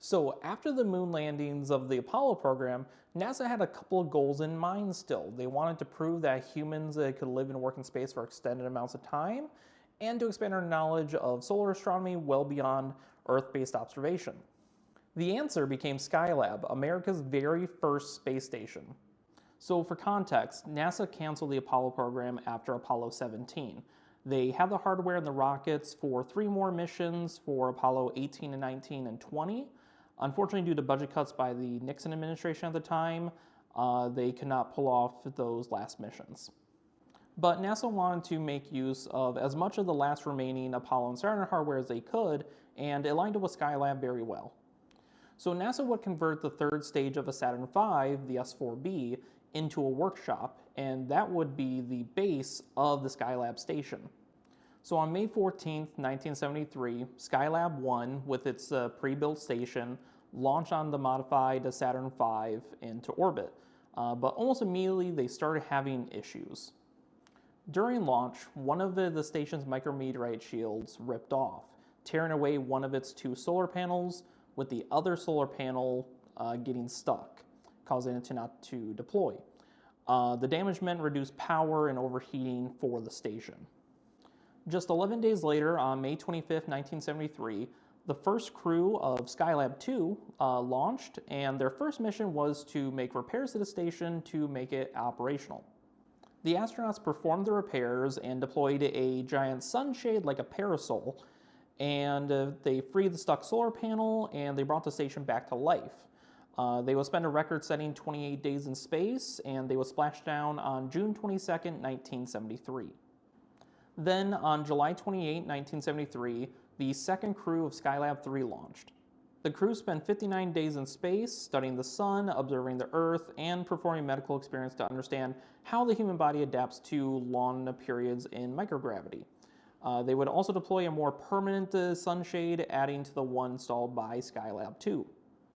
So, after the moon landings of the Apollo program, NASA had a couple of goals in mind still. They wanted to prove that humans could live and work in space for extended amounts of time, and to expand our knowledge of solar astronomy well beyond Earth based observation. The answer became Skylab, America's very first space station. So, for context, NASA canceled the Apollo program after Apollo 17. They had the hardware and the rockets for three more missions for Apollo 18 and 19 and 20. Unfortunately, due to budget cuts by the Nixon administration at the time, they could not pull off those last missions. But NASA wanted to make use of as much of the last remaining Apollo and Saturn hardware as they could, and it lined up with Skylab very well. So NASA would convert the third stage of a Saturn V, the S4B, into a workshop, and that would be the base of the Skylab station. So on May 14, 1973, Skylab 1, with its pre-built station, launched on the modified Saturn V into orbit, but almost immediately they started having issues. During launch, one of the station's micrometeorite shields ripped off, tearing away one of its two solar panels, with the other solar panel getting stuck, causing it not to deploy. The damage meant reduced power and overheating for the station. Just 11 days later, on May 25, 1973, the first crew of Skylab 2 launched, and their first mission was to make repairs to the station to make it operational. The astronauts performed the repairs and deployed a giant sunshade like a parasol, and they freed the stuck solar panel and they brought the station back to life. They will spend a record-setting 28 days in space, and they will splash down on June 22, 1973. Then, on July 28, 1973, the second crew of Skylab 3 launched. The crew spent 59 days in space, studying the sun, observing the Earth, and performing medical experiments to understand how the human body adapts to long periods in microgravity. They would also deploy a more permanent sunshade, adding to the one installed by Skylab 2.